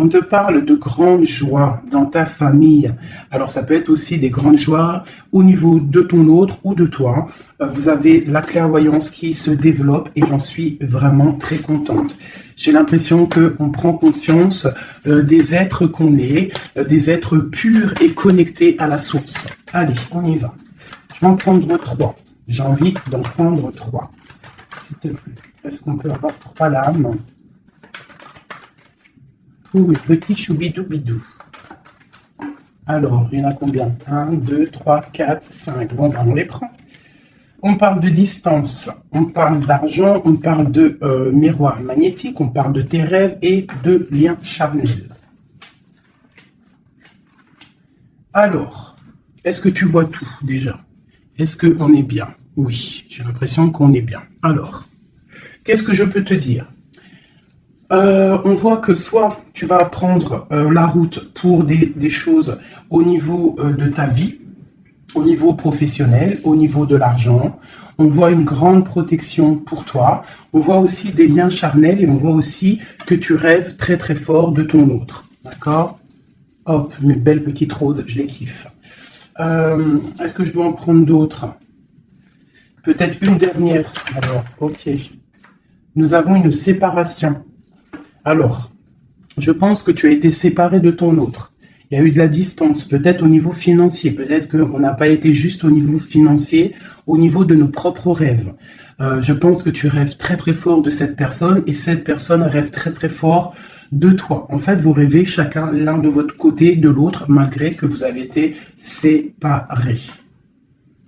On te parle de grandes joies dans ta famille. Alors, ça peut être aussi des grandes joies au niveau de ton autre ou de toi. Vous avez la clairvoyance qui se développe et j'en suis vraiment très contente. J'ai l'impression qu'on prend conscience des êtres qu'on est, des êtres purs et connectés à la source. Allez, on y va. Je vais en prendre 3. J'ai envie d'en prendre 3. S'il te plaît, est-ce qu'on peut avoir 3 lames pour le petit choubidou-bidou? Alors, il y en a combien? 1, 2, 3, 4, 5. Bon, ben, on les prend. On parle de distance, on parle d'argent, on parle de miroir magnétique, on parle de tes rêves et de liens charnels. Alors, est-ce que tu vois tout déjà? Est-ce qu'on est bien? Oui, j'ai l'impression qu'on est bien. Alors, qu'est-ce que je peux te dire? On voit que soit tu vas prendre la route pour des choses au niveau de ta vie, au niveau professionnel, au niveau de l'argent. On voit une grande protection pour toi. On voit aussi des liens charnels et on voit aussi que tu rêves très très fort de ton autre. D'accord? Hop, mes belles petites roses, je les kiffe. Est-ce que je dois en prendre d'autres? Peut-être une dernière. Alors, ok. Nous avons une séparation. Alors, je pense que tu as été séparé de ton autre. Il y a eu de la distance, peut-être au niveau financier, peut-être qu'on n'a pas été juste au niveau financier, au niveau de nos propres rêves. Je pense que tu rêves très très fort de cette personne et cette personne rêve très très fort de toi. En fait, vous rêvez chacun l'un de votre côté de l'autre, malgré que vous avez été séparés.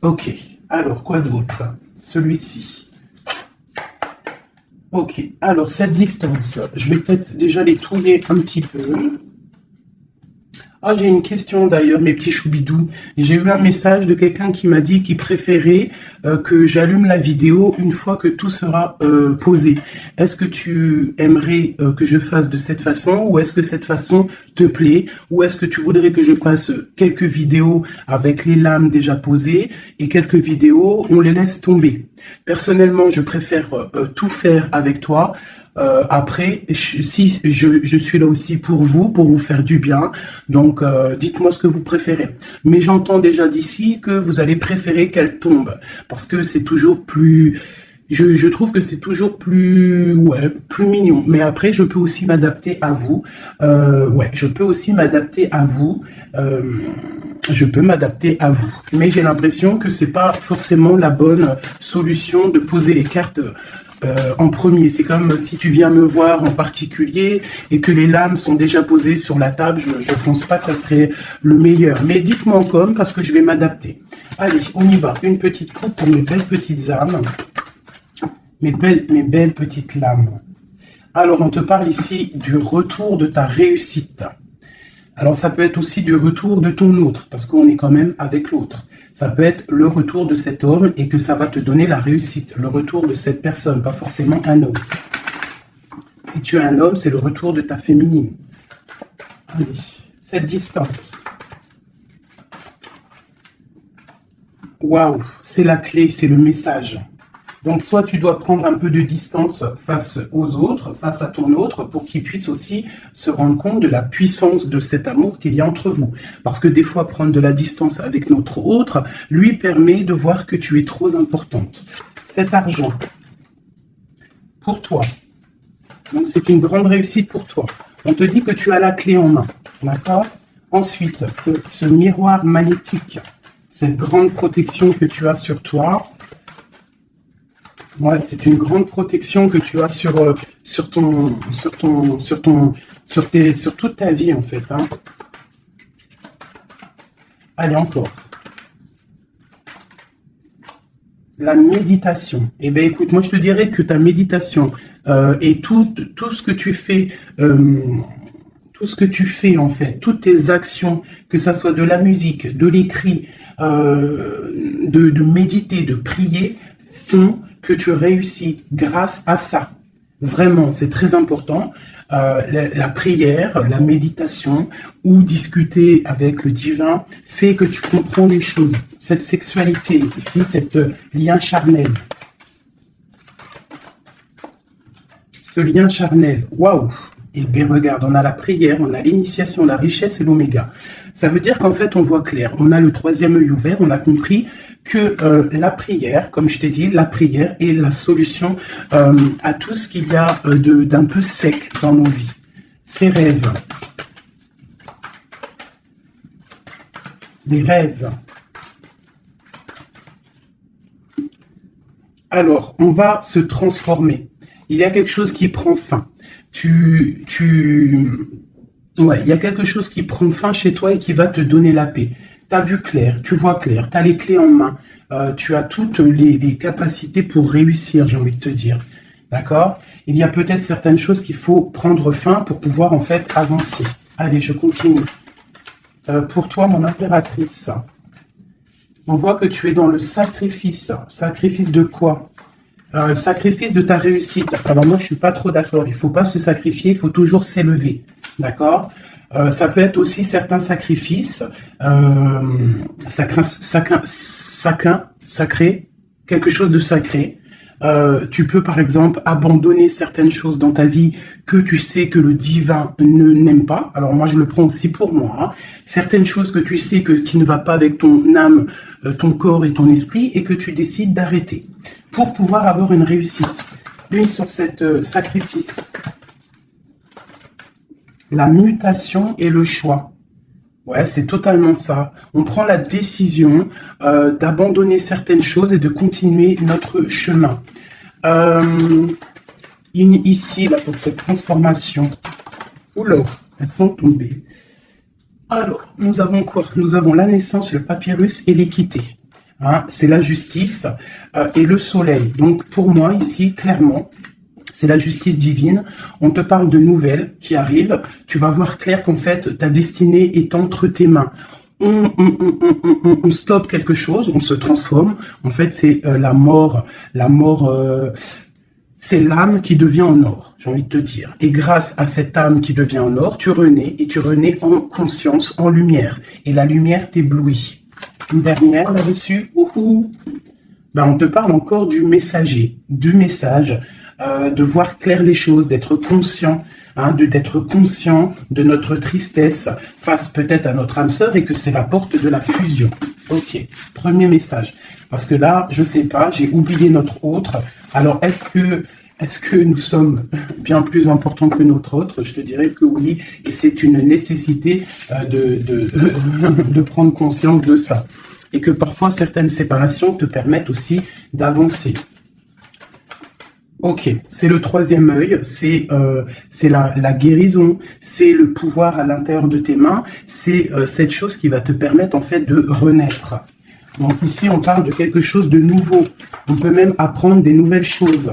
Ok, alors quoi d'autre? Celui-ci. Ok, alors cette distance, je vais peut-être déjà les tourner un petit peu. Ah, j'ai une question d'ailleurs, mes petits choubidous. J'ai eu un message de quelqu'un qui m'a dit qu'il préférait que j'allume la vidéo une fois que tout sera posé. Est-ce que tu aimerais que je fasse de cette façon ou est-ce que cette façon te plaît? Ou est-ce que tu voudrais que je fasse quelques vidéos avec les lames déjà posées et quelques vidéos, on les laisse tomber? Personnellement, je préfère tout faire avec toi. Après, si je suis là aussi pour vous faire du bien, donc dites-moi ce que vous préférez. Mais j'entends déjà d'ici que vous allez préférer qu'elle tombe, parce que c'est toujours plus, je trouve que c'est toujours plus, ouais, plus mignon. Mais après, je peux aussi m'adapter à vous. Je peux aussi m'adapter à vous. Je peux m'adapter à vous. Mais j'ai l'impression que c'est pas forcément la bonne solution de poser les cartes en premier. C'est comme si tu viens me voir en particulier et que les lames sont déjà posées sur la table. Je pense pas que ça serait le meilleur. Mais dites-moi en com parce que je vais m'adapter. Allez, on y va. Une petite coupe pour mes belles petites âmes. Mes belles petites lames. Alors, on te parle ici du retour de ta réussite. Alors, ça peut être aussi du retour de ton autre, parce qu'on est quand même avec l'autre. Ça peut être le retour de cet homme et que ça va te donner la réussite. Le retour de cette personne, pas forcément un homme. Si tu es un homme, c'est le retour de ta féminine. Allez, cette distance. Waouh, c'est la clé, c'est le message. Donc, soit tu dois prendre un peu de distance face aux autres, face à ton autre, pour qu'il puisse aussi se rendre compte de la puissance de cet amour qu'il y a entre vous. Parce que des fois, prendre de la distance avec notre autre lui permet de voir que tu es trop importante. Cet argent, pour toi. Donc, c'est une grande réussite pour toi. On te dit que tu as la clé en main. D'accord? Ensuite, ce miroir magnétique, cette grande protection que tu as sur toi. Ouais, c'est une grande protection que tu as sur toute ta vie en fait. Hein. Allez, encore. La méditation. Eh bien, écoute, moi je te dirais que ta méditation et tout ce que tu fais, en fait, toutes tes actions, que ça soit de la musique, de l'écrit, de méditer, de prier, font que tu réussis grâce à ça. Vraiment, c'est très important. La prière, la méditation ou discuter avec le divin fait que tu comprends les choses. Cette sexualité, ici, cette lien charnel. Ce lien charnel, waouh, et le B, regarde, on a la prière, on a l'initiation, la richesse et l'oméga. Ça veut dire qu'en fait, on voit clair. On a le troisième œil ouvert, on a compris que la prière, comme je t'ai dit, la prière est la solution à tout ce qu'il y a d'un peu sec dans nos vies. Ces rêves. Les rêves. Alors, on va se transformer. Il y a quelque chose qui prend fin. Ouais, il y a quelque chose qui prend fin chez toi et qui va te donner la paix. Tu as vu clair, tu vois clair, tu as les clés en main, tu as toutes les capacités pour réussir, j'ai envie de te dire. D'accord? Il y a peut-être certaines choses qu'il faut prendre fin pour pouvoir en fait avancer. Allez, je continue. Pour toi, mon impératrice, on voit que tu es dans le sacrifice. Sacrifice de quoi? Sacrifice de ta réussite. Alors moi, je suis pas trop d'accord. Il faut pas se sacrifier, il faut toujours s'élever. D'accord? Ça peut être aussi certains sacrifices sacré, quelque chose de sacré. Tu peux par exemple abandonner certaines choses dans ta vie que tu sais que le divin n'aime pas. Alors moi je le prends aussi pour moi. Hein. Certaines choses que tu sais qui ne va pas avec ton âme, ton corps et ton esprit et que tu décides d'arrêter pour pouvoir avoir une réussite. Une sur cette sacrifice. La mutation et le choix. Ouais, c'est totalement ça. On prend la décision d'abandonner certaines choses et de continuer notre chemin. Ici, là, pour cette transformation. Oula, elles sont tombées. Alors, nous avons quoi? Nous avons la naissance, le papyrus et l'équité. Hein, c'est la justice et le soleil. Donc, pour moi, ici, clairement, c'est la justice divine. On te parle de nouvelles qui arrivent. Tu vas voir clair qu'en fait, ta destinée est entre tes mains. On stoppe quelque chose, on se transforme. En fait, c'est la mort. La mort, c'est l'âme qui devient en or, j'ai envie de te dire. Et grâce à cette âme qui devient en or, tu renais. Et tu renais en conscience, en lumière. Et la lumière t'éblouit. Une dernière là-dessus. Ben, on te parle encore du messager, du message. De voir clair les choses, d'être conscient, hein, d'être conscient de notre tristesse face peut-être à notre âme sœur et que c'est la porte de la fusion. Ok, premier message. Parce que là, je sais pas, j'ai oublié notre autre. Alors, est-ce que nous sommes bien plus importants que notre autre? Je te dirais que oui, et c'est une nécessité de prendre conscience de ça. Et que parfois, certaines séparations te permettent aussi d'avancer. Ok, c'est le troisième œil, c'est la guérison, c'est le pouvoir à l'intérieur de tes mains, c'est cette chose qui va te permettre en fait de renaître. Donc ici, on parle de quelque chose de nouveau. On peut même apprendre des nouvelles choses.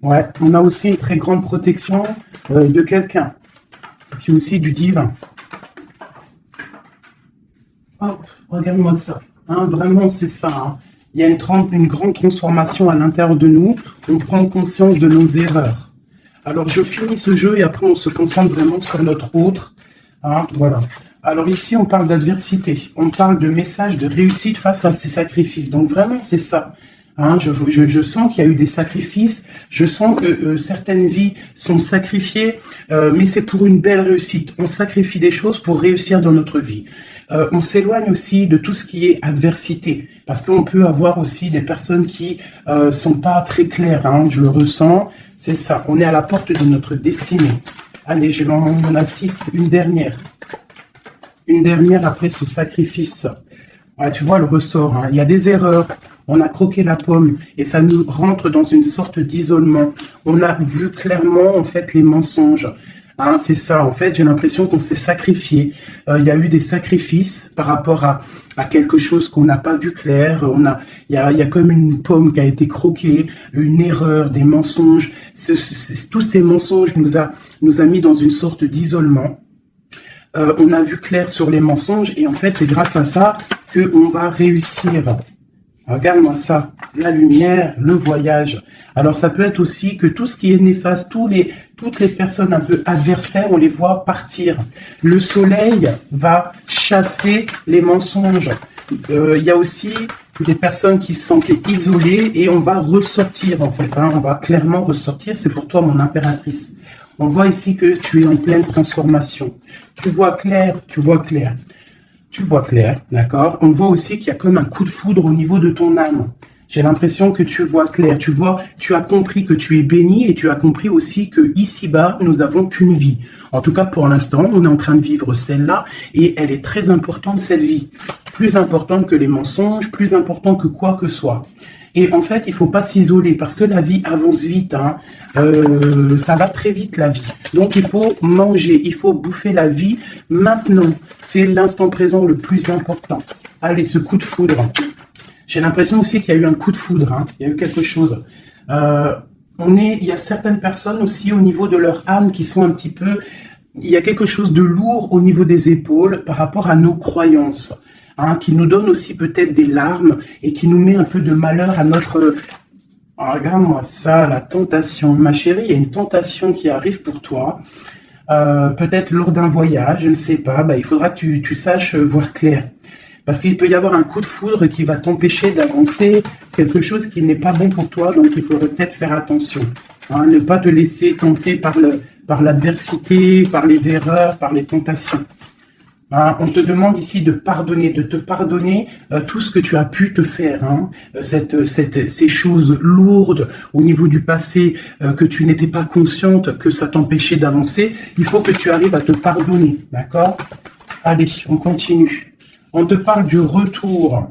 Ouais, on a aussi une très grande protection de quelqu'un, puis aussi du divin. Hop, regarde-moi ça. Hein, vraiment, c'est ça. Hein. Il y a une grande transformation à l'intérieur de nous. On prend conscience de nos erreurs. Alors, je finis ce jeu et après, on se concentre vraiment sur notre autre. Hein, voilà. Alors ici, on parle d'adversité. On parle de message de réussite face à ces sacrifices. Donc, vraiment, c'est ça. Hein, je sens qu'il y a eu des sacrifices. Je sens que certaines vies sont sacrifiées, mais c'est pour une belle réussite. On sacrifie des choses pour réussir dans notre vie. On s'éloigne aussi de tout ce qui est adversité, parce qu'on peut avoir aussi des personnes qui sont pas très claires, hein, je le ressens, c'est ça, on est à la porte de notre destinée. Allez, je m'en ai 6, une dernière après ce sacrifice. Ouais, tu vois le ressort, hein, il y a des erreurs, on a croqué la pomme et ça nous rentre dans une sorte d'isolement. On a vu clairement en fait les mensonges. Hein, c'est ça, en fait, j'ai l'impression qu'on s'est sacrifié. Il y a eu des sacrifices par rapport à quelque chose qu'on n'a pas vu clair. Il y a comme une pomme qui a été croquée, une erreur, des mensonges. Tous ces mensonges nous a mis dans une sorte d'isolement. On a vu clair sur les mensonges et en fait, c'est grâce à ça qu'on va réussir. Regarde-moi ça, la lumière, le voyage. Alors ça peut être aussi que tout ce qui est néfaste, toutes les personnes un peu adversaires, on les voit partir. Le soleil va chasser les mensonges. Il y a aussi des personnes qui se sentaient isolées et on va ressortir en fait, hein, on va clairement ressortir, c'est pour toi mon impératrice. On voit ici que tu es en pleine transformation. Tu vois clair, tu vois clair. Tu vois clair, d'accord? On voit aussi qu'il y a comme un coup de foudre au niveau de ton âme. J'ai l'impression que tu vois clair, tu vois, tu as compris que tu es béni et tu as compris aussi que ici-bas, nous avons qu'une vie. En tout cas, pour l'instant, on est en train de vivre celle-là et elle est très importante, cette vie. Plus importante que les mensonges, plus importante que quoi que soit. Et en fait, il faut pas s'isoler parce que la vie avance vite. Hein. Ça va très vite, la vie. Donc, il faut manger, il faut bouffer la vie maintenant. C'est l'instant présent le plus important. Allez, ce coup de foudre. J'ai l'impression aussi qu'il y a eu un coup de foudre, hein. Il y a eu quelque chose. Il y a certaines personnes aussi au niveau de leur âme qui sont un petit peu... Il y a quelque chose de lourd au niveau des épaules par rapport à nos croyances, hein, qui nous donne aussi peut-être des larmes et qui nous met un peu de malheur à notre... Oh, regarde-moi ça, la tentation. Ma chérie, il y a une tentation qui arrive pour toi. Peut-être lors d'un voyage, je ne sais pas. Bah, il faudra que tu saches voir clair. Parce qu'il peut y avoir un coup de foudre qui va t'empêcher d'avancer, quelque chose qui n'est pas bon pour toi, donc il faudrait peut-être faire attention. Hein, ne pas te laisser tenter par l'adversité, par les erreurs, par les tentations. Hein, on te demande ici de pardonner, de te pardonner tout ce que tu as pu te faire. Hein, ces choses lourdes au niveau du passé que tu n'étais pas consciente, que ça t'empêchait d'avancer. Il faut que tu arrives à te pardonner, d'accord? Allez, on continue. On te parle du retour.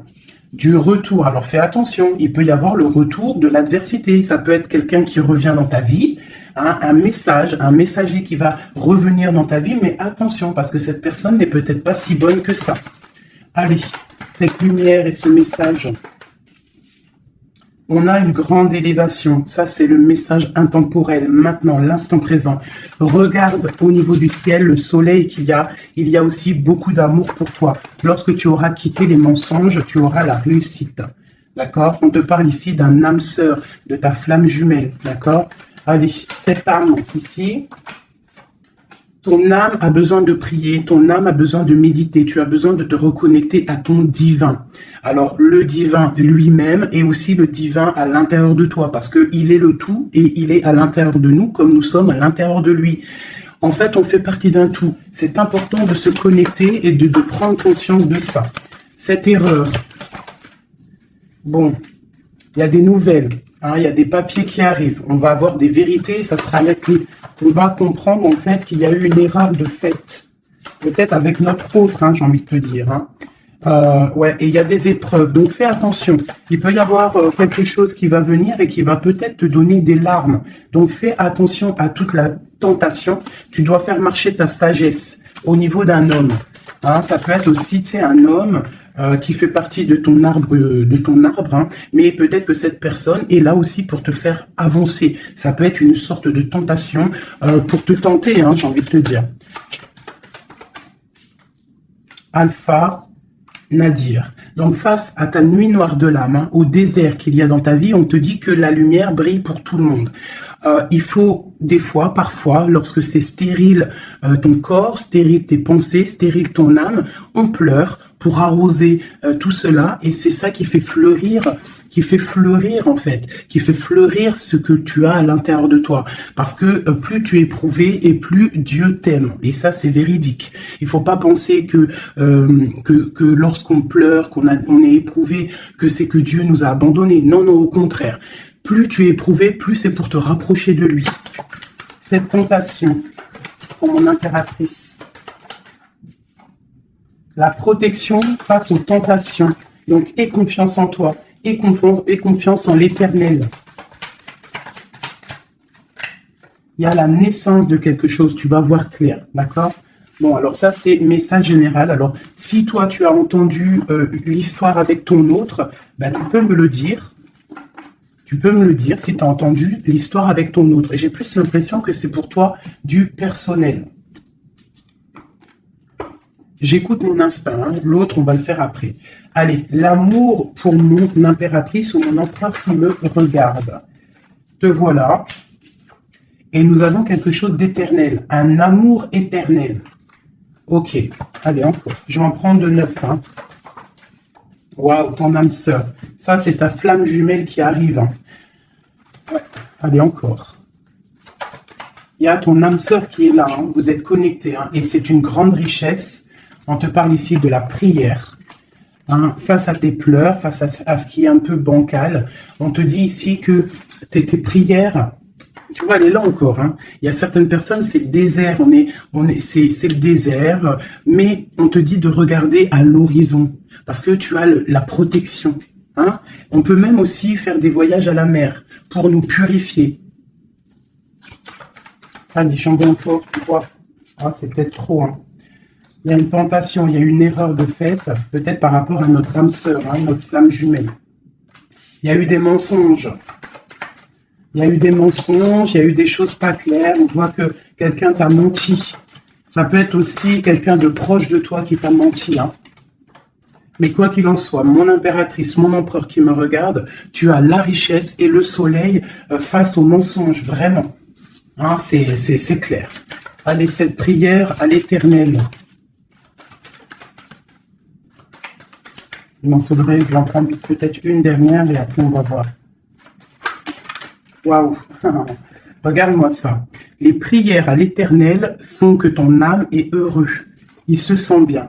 Du retour. Alors fais attention, il peut y avoir le retour de l'adversité. Ça peut être quelqu'un qui revient dans ta vie, hein, un messager qui va revenir dans ta vie, mais attention, parce que cette personne n'est peut-être pas si bonne que ça. Allez, cette lumière et ce message. On a une grande élévation. Ça, c'est le message intemporel. Maintenant, l'instant présent. Regarde au niveau du ciel, le soleil qu'il y a. Il y a aussi beaucoup d'amour pour toi. Lorsque tu auras quitté les mensonges, tu auras la réussite. D'accord? On te parle ici d'un âme sœur, de ta flamme jumelle. D'accord? Allez, cette âme ici. Ton âme a besoin de prier, ton âme a besoin de méditer, tu as besoin de te reconnecter à ton divin. Alors, le divin lui-même et aussi le divin à l'intérieur de toi, parce qu'il est le tout et il est à l'intérieur de nous comme nous sommes à l'intérieur de lui. En fait, on fait partie d'un tout. C'est important de se connecter et de prendre conscience de ça. Cette erreur, bon, il y a des nouvelles, hein, il y a des papiers qui arrivent, on va avoir des vérités, ça sera là qu'on va comprendre en fait qu'il y a eu une erreur de fait, peut-être avec notre autre, hein, j'ai envie de te dire. Hein. Ouais, et il y a des épreuves, donc fais attention. Il peut y avoir quelque chose qui va venir et qui va peut-être te donner des larmes. Donc fais attention à toute la tentation. Tu dois faire marcher ta sagesse au niveau d'un homme. Hein, ça peut être aussi, tu sais, un homme qui fait partie de ton arbre, hein, mais peut-être que cette personne est là aussi pour te faire avancer. Ça peut être une sorte de tentation pour te tenter, hein, j'ai envie de te dire. Alpha Nadir. Donc face à ta nuit noire de l'âme, hein, au désert qu'il y a dans ta vie, on te dit que la lumière brille pour tout le monde. Il faut des fois, parfois, lorsque c'est stérile ton corps, stérile tes pensées, stérile ton âme, on pleure pour arroser tout cela et c'est ça qui fait fleurir en fait, qui fait fleurir ce que tu as à l'intérieur de toi. Parce que plus tu es éprouvé et plus Dieu t'aime. Et ça, c'est véridique. Il faut pas penser que lorsqu'on pleure, qu'on est éprouvé, que c'est que Dieu nous a abandonnés. Non, non, au contraire. Plus tu es éprouvé, plus c'est pour te rapprocher de lui. Cette tentation, pour mon impératrice. La protection face aux tentations. Donc, aie confiance en toi. Aie confiance en l'Éternel. Il y a la naissance de quelque chose, tu vas voir clair, d'accord? Bon, alors ça, c'est message général. Alors, si toi, tu as entendu l'histoire avec ton autre, ben, tu peux me le dire. Tu peux me le dire si tu as entendu l'histoire avec ton autre. Et j'ai plus l'impression que c'est pour toi du personnel. J'écoute mon instinct, hein. L'autre, on va le faire après. Allez, l'amour pour mon impératrice ou mon empereur qui me regarde. Te voilà. Et nous avons quelque chose d'éternel, un amour éternel. Ok, allez, encore. Je vais en prendre 9. Hein. Waouh, ton âme sœur. Ça, c'est ta flamme jumelle qui arrive. Hein. Ouais. Allez, encore. Il y a ton âme sœur qui est là. Hein. Vous êtes connectés. Hein. Et c'est une grande richesse. On te parle ici de la prière. Hein. Face à tes pleurs, face à ce qui est un peu bancal, on te dit ici que tes prières... Tu vois, elle est là encore. Hein. Il y a certaines personnes, c'est le désert. C'est le désert. Mais on te dit de regarder à l'horizon. Parce que tu as la protection. Hein. On peut même aussi faire des voyages à la mer pour nous purifier. Allez, j'en vais encore. Ah, c'est peut-être trop. Hein. Il y a une tentation, il y a une erreur de fait, peut-être par rapport à notre âme sœur, hein, notre flamme jumelle. Il y a eu des mensonges. Il y a eu des mensonges, il y a eu des choses pas claires. On voit que quelqu'un t'a menti. Ça peut être aussi quelqu'un de proche de toi qui t'a menti. Hein. Mais quoi qu'il en soit, mon impératrice, mon empereur qui me regarde, tu as la richesse et le soleil face aux mensonges, vraiment. Hein, c'est clair. Allez, cette prière à l'Éternel. Il m'en faudrait, je vais en prendre peut-être une dernière et après on va voir. Waouh. Regarde-moi ça. Les prières à l'Éternel font que ton âme est heureux. Il se sent bien.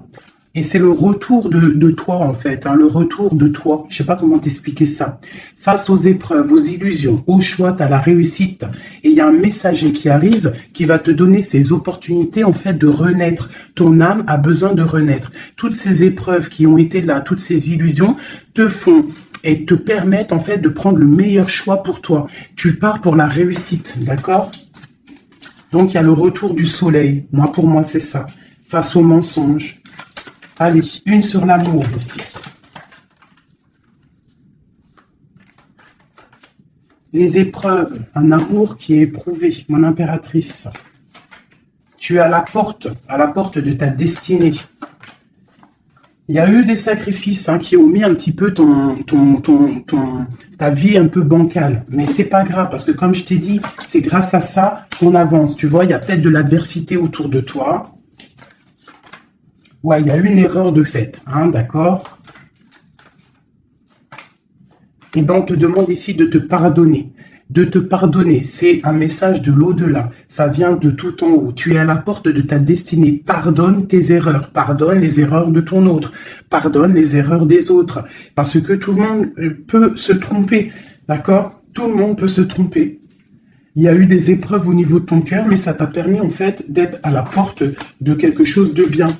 Et c'est le retour de toi, en fait. Hein, le retour de toi. Je sais pas comment t'expliquer ça. Face aux épreuves, aux illusions, au choix, tu as la réussite. Et il y a un messager qui arrive qui va te donner ces opportunités, en fait, de renaître. Ton âme a besoin de renaître. Toutes ces épreuves qui ont été là, toutes ces illusions, te font et te permettent, en fait, de prendre le meilleur choix pour toi. Tu pars pour la réussite, d'accord? Donc, il y a le retour du soleil. Moi, pour moi, c'est ça. Face aux mensonges. Allez, une sur l'amour ici. Les épreuves, un amour qui est éprouvé, mon impératrice. Tu es à la porte de ta destinée. Il y a eu des sacrifices hein, qui ont mis un petit peu ta vie un peu bancale. Mais c'est pas grave, parce que comme je t'ai dit, c'est grâce à ça qu'on avance. Tu vois, il y a peut-être de l'adversité autour de toi. Ouais, il y a eu une erreur de fait, hein, d'accord? Et bien, on te demande ici de te pardonner. De te pardonner, c'est un message de l'au-delà. Ça vient de tout en haut. Tu es à la porte de ta destinée. Pardonne tes erreurs. Pardonne les erreurs de ton autre. Pardonne les erreurs des autres. Parce que tout le monde peut se tromper, d'accord? Tout le monde peut se tromper. Il y a eu des épreuves au niveau de ton cœur, mais ça t'a permis, en fait, d'être à la porte de quelque chose de bien.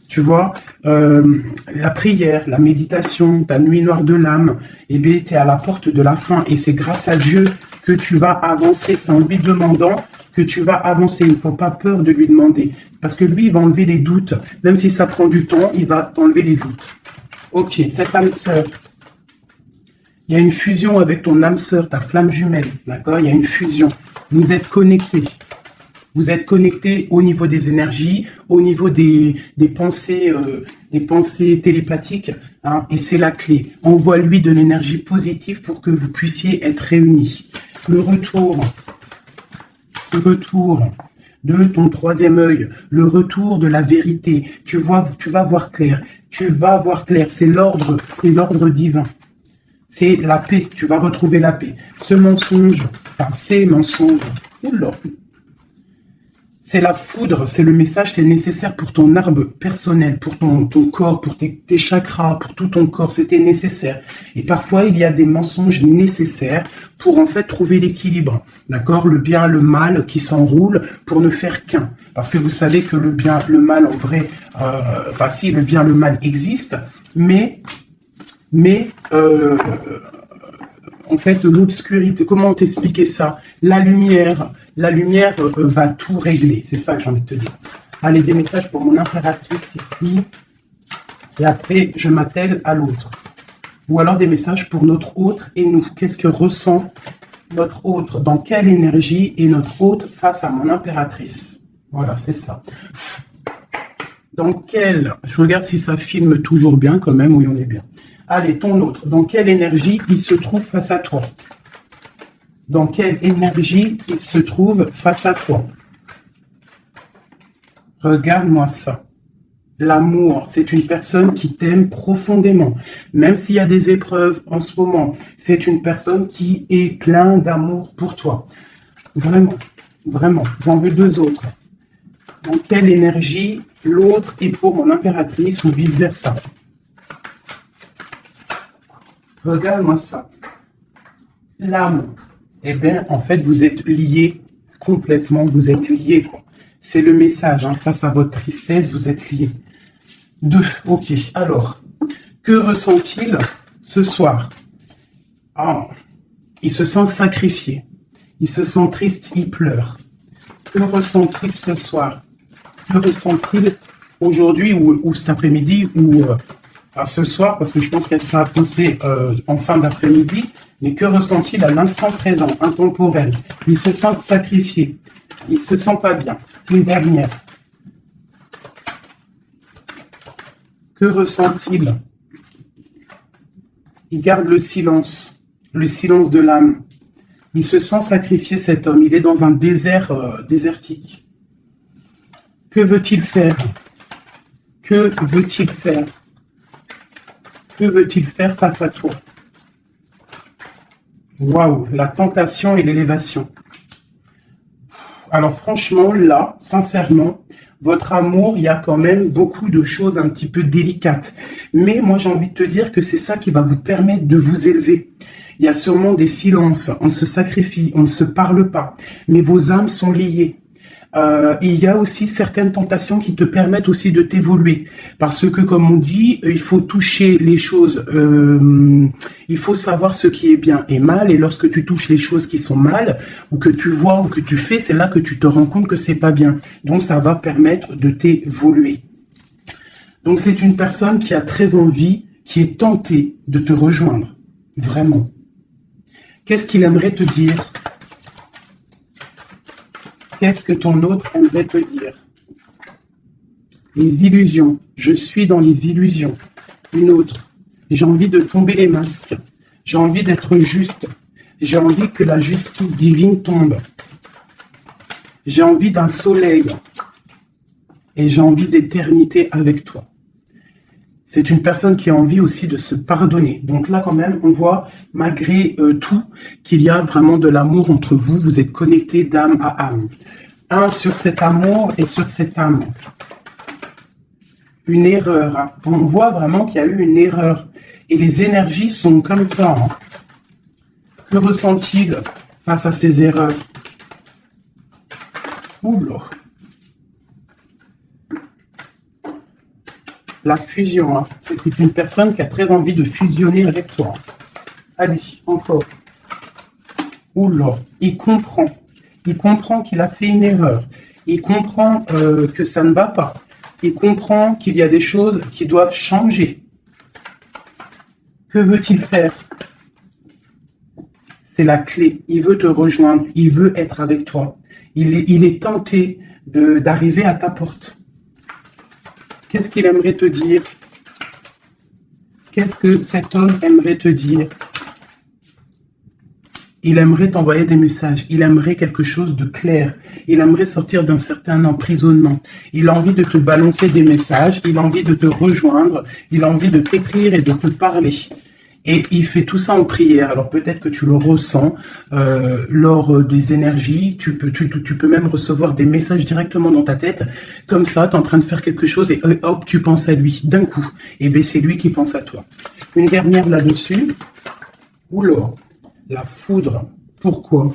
Tu vois, la prière, la méditation, ta nuit noire de l'âme, eh bien, tu es à la porte de la fin. Et c'est grâce à Dieu que tu vas avancer. C'est en lui demandant que tu vas avancer. Il ne faut pas peur de lui demander. Parce que lui, il va enlever les doutes. Même si ça prend du temps, il va t'enlever les doutes. Ok, cette âme sœur. Il y a une fusion avec ton âme sœur, ta flamme jumelle. D'accord? Il y a une fusion. Vous êtes connectés. Vous êtes connecté au niveau des énergies, au niveau des pensées télépathiques, hein, et c'est la clé. Envoie-lui de l'énergie positive pour que vous puissiez être réunis. Ce retour de ton troisième œil, le retour de la vérité. Tu vas voir clair. Tu vas voir clair. C'est l'ordre divin. C'est la paix. Tu vas retrouver la paix. Ce mensonge, enfin ces mensonges. Oula. C'est la foudre, c'est le message, c'est nécessaire pour ton arbre personnel, pour ton corps, pour tes chakras, pour tout ton corps, c'était nécessaire. Et parfois, il y a des mensonges nécessaires pour en fait trouver l'équilibre, d'accord? Le bien, le mal qui s'enroulent pour ne faire qu'un. Parce que vous savez que le bien, le mal en vrai, si le bien, le mal existe, mais en fait, l'obscurité, comment t'expliquer ça? La lumière va tout régler. C'est ça que j'ai envie de te dire. Allez, des messages pour mon impératrice ici. Et après, je m'attelle à l'autre. Ou alors des messages pour notre autre et nous. Qu'est-ce que ressent notre autre? Dans quelle énergie est notre autre face à mon impératrice? Voilà, c'est ça. Je regarde si ça filme toujours bien quand même. Oui, on est bien. Allez, ton autre. Dans quelle énergie il se trouve face à toi? Dans quelle énergie il se trouve face à toi? Regarde-moi ça. l'amour. C'est une personne qui t'aime profondément. Même s'il y a des épreuves en ce moment, c'est une personne qui est plein d'amour pour toi. Vraiment, vraiment. J'en veux deux autres. Dans quelle énergie l'autre est pour mon impératrice ou vice-versa? Regarde-moi ça. L'amour. Eh bien, en fait, vous êtes liés complètement. Vous êtes liés, quoi. C'est le message. Hein. Face à votre tristesse, vous êtes liés. Deux. Ok. Alors, que ressent-il ce soir? Ah, il se sent sacrifié. Il se sent triste. Il pleure. Que ressent-il ce soir? Que ressent-il aujourd'hui ou cet après-midi ou ce soir, parce que je pense qu'elle sera postée en fin d'après-midi, mais que ressent-il à l'instant présent, intemporel? Il se sent sacrifié, il se sent pas bien. Une dernière. Que ressent-il? Il garde le silence de l'âme. Il se sent sacrifié, cet homme, il est dans un désert désertique. Que veut-il faire? Que veut-il faire? Que veut-il faire face à toi? Waouh, la tentation et l'élévation. Alors franchement, là, sincèrement, votre amour, il y a quand même beaucoup de choses un petit peu délicates. Mais moi, j'ai envie de te dire que c'est ça qui va vous permettre de vous élever. Il y a sûrement des silences, on se sacrifie, on ne se parle pas, mais vos âmes sont liées. Il y a aussi certaines tentations qui te permettent aussi de t'évoluer. Parce que, comme on dit, il faut toucher les choses, il faut savoir ce qui est bien et mal. Et lorsque tu touches les choses qui sont mal, ou que tu vois, ou que tu fais, c'est là que tu te rends compte que c'est pas bien. Donc, ça va permettre de t'évoluer. Donc, c'est une personne qui a très envie, qui est tentée de te rejoindre. Vraiment. Qu'est-ce qu'il aimerait te dire ? Qu'est-ce que ton autre aimerait te dire? Les illusions. Je suis dans les illusions. Une autre. J'ai envie de tomber les masques. J'ai envie d'être juste. J'ai envie que la justice divine tombe. J'ai envie d'un soleil. Et j'ai envie d'éternité avec toi. C'est une personne qui a envie aussi de se pardonner. Donc là, quand même, on voit, malgré tout, qu'il y a vraiment de l'amour entre vous. Vous êtes connectés d'âme à âme. Un sur cet amour et sur cette âme. Une erreur. Hein. On voit vraiment qu'il y a eu une erreur. Et les énergies sont comme ça. Hein. Que ressent-il face à ces erreurs? Oula. La fusion, hein. C'est une personne qui a très envie de fusionner avec toi. Allez, encore. Oula, il comprend. Il comprend qu'il a fait une erreur. Il comprend que ça ne va pas. Il comprend qu'il y a des choses qui doivent changer. Que veut-il faire? C'est la clé. Il veut te rejoindre. Il veut être avec toi. Il est tenté d'arriver à ta porte. Qu'est-ce qu'il aimerait te dire? Qu'est-ce que cet homme aimerait te dire? Il aimerait t'envoyer des messages. Il aimerait quelque chose de clair. Il aimerait sortir d'un certain emprisonnement. Il a envie de te balancer des messages. Il a envie de te rejoindre. Il a envie de t'écrire et de te parler. Et il fait tout ça en prière. Alors peut-être que tu le ressens lors des énergies. Tu peux même recevoir des messages directement dans ta tête. Comme ça, tu es en train de faire quelque chose et hop, tu penses à lui d'un coup. Et bien c'est lui qui pense à toi. Une dernière là-dessus. Oula, la foudre. Pourquoi?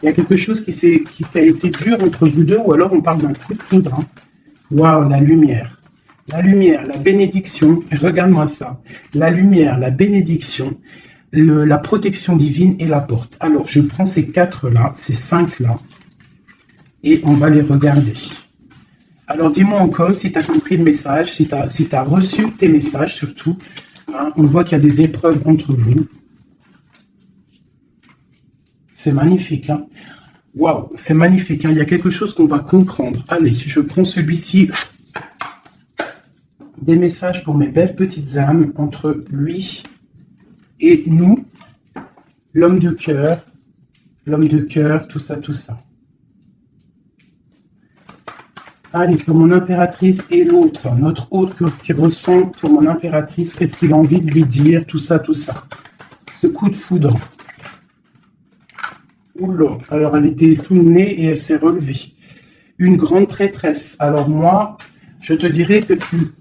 Il y a quelque chose qui a été dur entre vous deux ou alors on parle d'un coup de foudre. Hein. Waouh, la lumière. La lumière, la bénédiction, regarde-moi ça. La lumière, la bénédiction, la protection divine et la porte. Alors, je prends ces 4-là, ces 5-là, et on va les regarder. Alors, dis-moi encore si tu as compris le message, si tu as reçu tes messages surtout. Hein, on voit qu'il y a des épreuves entre vous. C'est magnifique. Hein. Waouh, c'est magnifique. Hein. Il y a quelque chose qu'on va comprendre. Allez, je prends celui-ci. Des messages pour mes belles petites âmes entre lui et nous, l'homme de cœur, tout ça, tout ça. Allez, pour mon impératrice et l'autre, notre autre qui ressent pour mon impératrice, qu'est-ce qu'il a envie de lui dire, tout ça, tout ça. Ce coup de foudre. Oula, alors elle était tout née et elle s'est relevée. Une grande prêtresse. Alors moi, je te dirais que tu...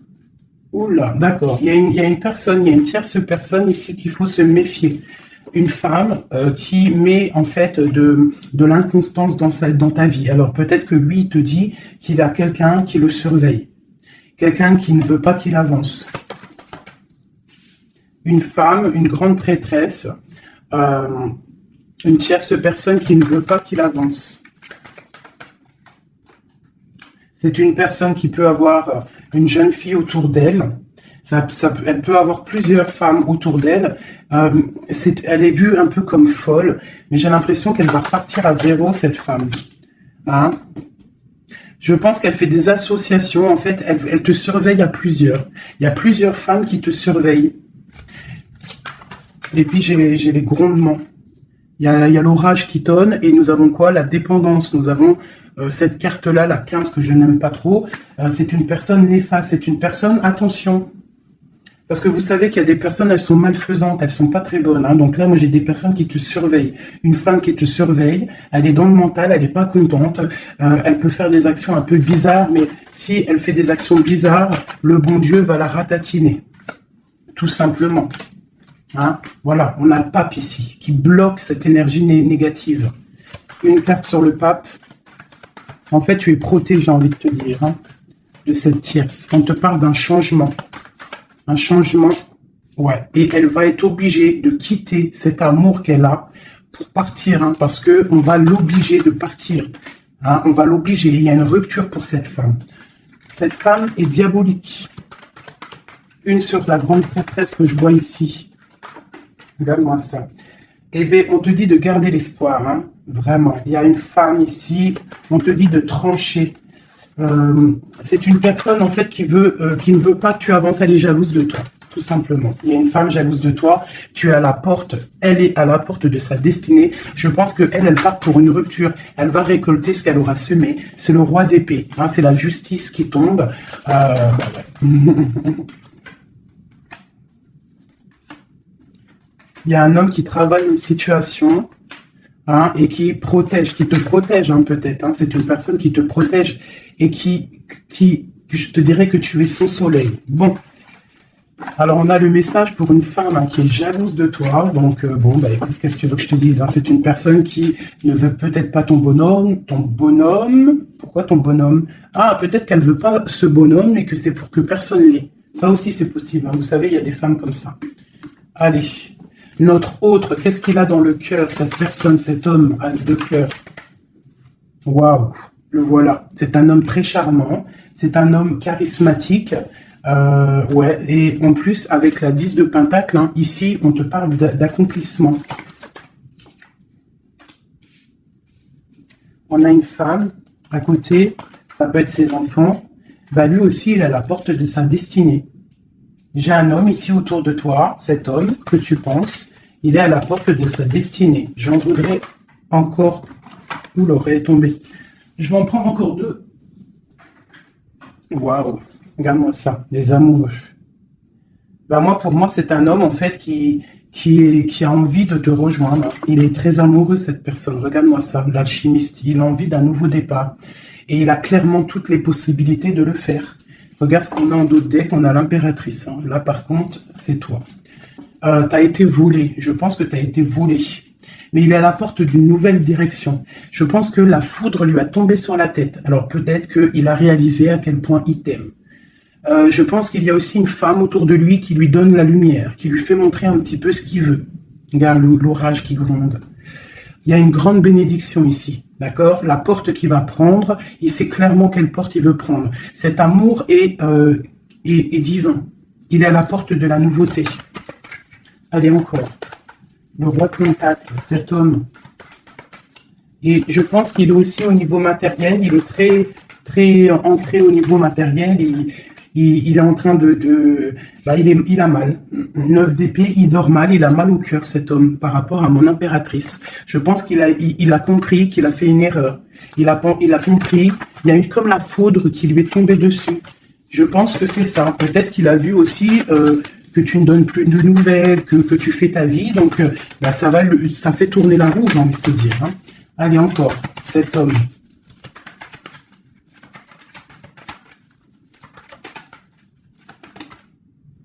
Oula, d'accord. Il y a une personne, il y a une tierce personne ici qu'il faut se méfier. Une femme qui met en fait de l'inconstance dans ta vie. Alors peut-être que lui, il te dit qu'il a quelqu'un qui le surveille. Quelqu'un qui ne veut pas qu'il avance. Une femme, une grande prêtresse, une tierce personne qui ne veut pas qu'il avance. C'est une personne qui peut avoir une jeune fille autour d'elle. Elle peut avoir plusieurs femmes autour d'elle. Elle est vue un peu comme folle, mais j'ai l'impression qu'elle va partir à zéro, cette femme. Hein? Je pense qu'elle fait des associations. En fait, elle te surveille à plusieurs. Il y a plusieurs femmes qui te surveillent. Et puis, j'ai les grondements. Il y a l'orage qui tonne et nous avons quoi? La dépendance. Nous avons cette carte-là, la 15, que je n'aime pas trop. C'est une personne néfaste. C'est une personne, attention. Parce que vous savez qu'il y a des personnes, elles sont malfaisantes, elles sont pas très bonnes. Hein. Donc là, moi, j'ai des personnes qui te surveillent. Une femme qui te surveille, elle est dans le mental, elle n'est pas contente. Elle peut faire des actions un peu bizarres, mais si elle fait des actions bizarres, le bon Dieu va la ratatiner. Tout simplement. Hein. Voilà, on a le pape ici, qui bloque cette énergie négative. Une carte sur le pape. En fait, tu es protégé, j'ai envie de te dire, hein, de cette tierce. On te parle d'un changement. Un changement, ouais. Et elle va être obligée de quitter cet amour qu'elle a pour partir, hein, parce que on va l'obliger de partir. Hein, on va l'obliger. Il y a une rupture pour cette femme. Cette femme est diabolique. Une sur la grande prêtresse que je vois ici. Regarde-moi ça. Eh bien, on te dit de garder l'espoir, hein, vraiment. Il y a une femme ici. On te dit de trancher. C'est une personne en fait qui ne veut pas que tu avances, elle est jalouse de toi, tout simplement. Il y a une femme jalouse de toi, tu es à la porte, elle est à la porte de sa destinée. Je pense que elle part pour une rupture, elle va récolter ce qu'elle aura semé. C'est le roi d'épée, hein, c'est la justice qui tombe. Il y a un homme qui travaille une situation. Hein, et qui te protège hein, peut-être. Hein, c'est une personne qui te protège et qui, je te dirais que tu es son soleil. Bon, alors on a le message pour une femme hein, qui est jalouse de toi. Donc bon, bah écoute, qu'est-ce que tu veux que je te dise hein, c'est une personne qui ne veut peut-être pas ton bonhomme. Pourquoi ton bonhomme? Ah, peut-être qu'elle veut pas ce bonhomme et que c'est pour que personne l'ait. Ça aussi c'est possible. Hein, vous savez, il y a des femmes comme ça. Allez. Notre autre, qu'est-ce qu'il a dans le cœur, cette personne, cet homme de cœur? Waouh, le voilà. C'est un homme très charmant, c'est un homme charismatique, ouais, et en plus, avec la 10 de Pentacle, hein, ici, on te parle d'accomplissement. On a une femme à côté, ça peut être ses enfants, bah lui aussi, il est à la porte de sa destinée. J'ai un homme ici autour de toi, cet homme que tu penses, il est à la porte de sa destinée. J'en voudrais encore... Où l'aurait est tombé. Je vais en prendre encore deux. Waouh, regarde-moi ça, les amoureux. Ben moi, pour moi, c'est un homme en fait qui a envie de te rejoindre. Il est très amoureux, cette personne. Regarde-moi ça, l'alchimiste. Il a envie d'un nouveau départ. Et il a clairement toutes les possibilités de le faire. Regarde ce qu'on a en d'autres decks, on a l'impératrice. Hein. Là, par contre, c'est toi. T'as été volé. Je pense que t'as été volé. Mais il est à la porte d'une nouvelle direction. Je pense que la foudre lui a tombé sur la tête. Alors peut-être qu'il a réalisé à quel point il t'aime. Je pense qu'il y a aussi une femme autour de lui qui lui donne la lumière, qui lui fait montrer un petit peu ce qu'il veut. Regarde l'orage qui gronde. Il y a une grande bénédiction ici. D'accord? La porte qu'il va prendre, il sait clairement quelle porte il veut prendre. Cet amour est divin. Il est à la porte de la nouveauté. Allez, encore. Le roi de Pentacle, cet homme. Et je pense qu'il est aussi au niveau matériel. Il est très, très ancré au niveau matériel. Il est en train il a mal. 9 d'épée, il dort mal, il a mal au cœur, cet homme, par rapport à mon impératrice. Je pense il a compris qu'il a fait une erreur. Il a compris, il y a eu comme la foudre qui lui est tombée dessus. Je pense que c'est ça. Peut-être qu'il a vu aussi que tu ne donnes plus de nouvelles, que tu fais ta vie. Donc, ça fait tourner la roue, j'ai envie de te dire. Hein. Allez, encore, cet homme.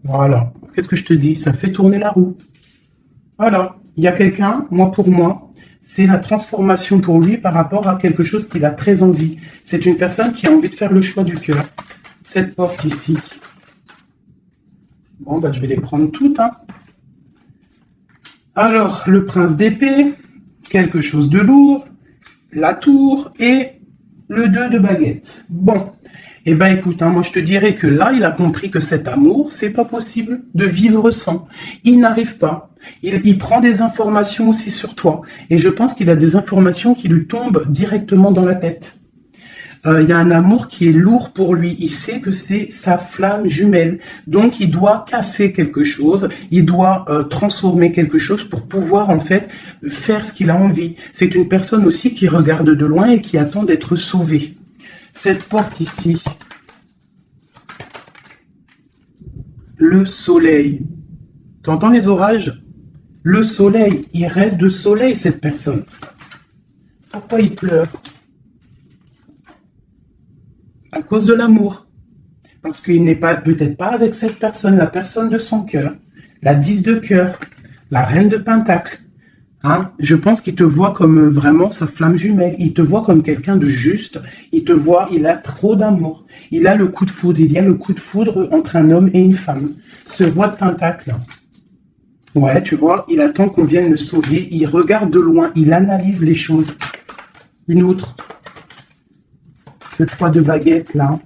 Voilà. Qu'est-ce que je te dis? Ça fait tourner la roue. Voilà. Il y a quelqu'un, pour moi, c'est la transformation pour lui par rapport à quelque chose qu'il a très envie. C'est une personne qui a envie de faire le choix du cœur. Cette porte ici. Bon, je vais les prendre toutes. Hein. Alors, le prince d'épée, quelque chose de lourd, la tour et le 2 de baguette. Bon, écoute, moi je te dirais que là, il a compris que cet amour, c'est pas possible de vivre sans. Il n'arrive pas. Il prend des informations aussi sur toi. Et je pense qu'il a des informations qui lui tombent directement dans la tête. Il y a un amour qui est lourd pour lui. Il sait que c'est sa flamme jumelle. Donc, il doit casser quelque chose. Il doit transformer quelque chose pour pouvoir, en fait, faire ce qu'il a envie. C'est une personne aussi qui regarde de loin et qui attend d'être sauvée. Cette porte ici. Le soleil. Tu entends les orages? Le soleil. Il rêve de soleil, cette personne. Pourquoi il pleure? À cause de l'amour. Parce qu'il n'est peut-être pas avec cette personne, la personne de son cœur, la 10 de cœur, la reine de pentacle. Hein? Je pense qu'il te voit comme vraiment sa flamme jumelle. Il te voit comme quelqu'un de juste. Il te voit, il a trop d'amour. Il a le coup de foudre. Il y a le coup de foudre entre un homme et une femme. Ce roi de pentacle. Ouais, tu vois, il attend qu'on vienne le sauver. Il regarde de loin. Il analyse les choses. Une autre. Ce 3 de baguette là.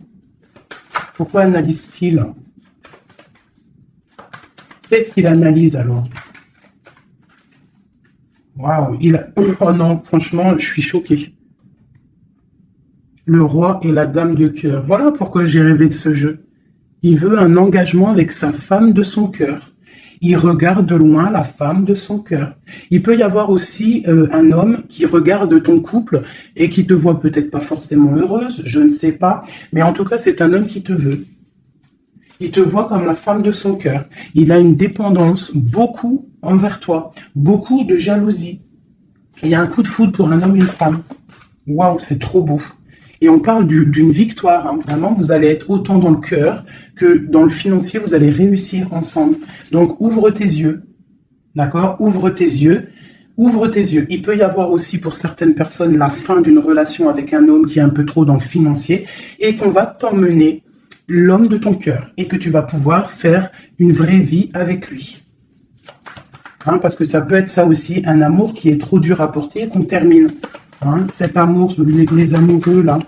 Pourquoi analyse-t-il? Qu'est-ce qu'il analyse alors? Waouh, oh non, franchement, je suis choqué. Le roi et la dame de cœur. Voilà pourquoi j'ai rêvé de ce jeu. Il veut un engagement avec sa femme de son cœur. Il regarde de loin la femme de son cœur. Il peut y avoir aussi un homme qui regarde ton couple et qui te voit peut-être pas forcément heureuse, je ne sais pas, mais en tout cas c'est un homme qui te veut. Il te voit comme la femme de son cœur. Il a une dépendance beaucoup envers toi, beaucoup de jalousie. Il y a un coup de foudre pour un homme et une femme. Waouh, c'est trop beau. Et on parle d'une victoire. Hein. Vraiment, vous allez être autant dans le cœur que dans le financier. Vous allez réussir ensemble. Donc, ouvre tes yeux. D'accord? Ouvre tes yeux. Ouvre tes yeux. Il peut y avoir aussi pour certaines personnes la fin d'une relation avec un homme qui est un peu trop dans le financier et qu'on va t'emmener l'homme de ton cœur et que tu vas pouvoir faire une vraie vie avec lui. Hein, parce que ça peut être ça aussi, un amour qui est trop dur à porter et qu'on termine. Hein, cet amour, les amoureux là.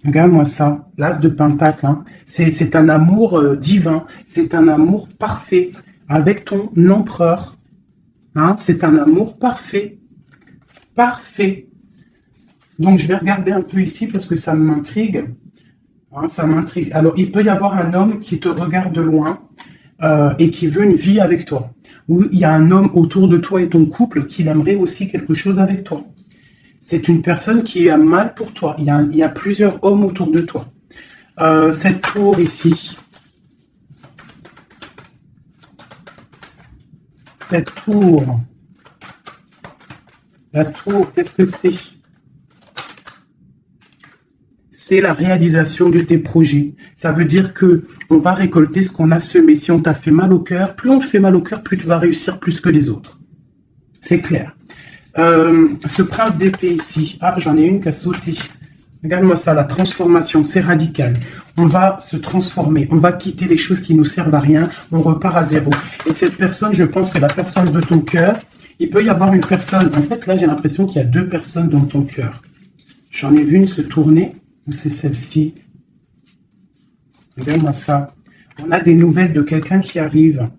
Regarde-moi ça, l'as de pentacle. Hein. C'est un amour divin, c'est un amour parfait avec ton empereur. Hein, c'est un amour parfait. Parfait. Donc je vais regarder un peu ici parce que ça m'intrigue. Hein, ça m'intrigue. Alors il peut y avoir un homme qui te regarde de loin et qui veut une vie avec toi. Ou il y a un homme autour de toi et ton couple qui aimerait aussi quelque chose avec toi. C'est une personne qui a mal pour toi. Il y a plusieurs hommes autour de toi. Cette tour ici. Cette tour. La tour, qu'est-ce que c'est? C'est la réalisation de tes projets. Ça veut dire que on va récolter ce qu'on a semé. Si on t'a fait mal au cœur, plus on te fait mal au cœur, plus tu vas réussir plus que les autres. C'est clair. Ce prince d'épée ici. Ah, j'en ai une qui a sauté. Regarde-moi ça, la transformation, c'est radical. On va se transformer, on va quitter les choses qui nous servent à rien, on repart à zéro. Et cette personne, je pense que la personne de ton cœur, il peut y avoir une personne. En fait, là, j'ai l'impression qu'il y a deux personnes dans ton cœur. J'en ai vu une se tourner. Ou c'est celle-ci. Regarde-moi ça. On a des nouvelles de quelqu'un qui arrive.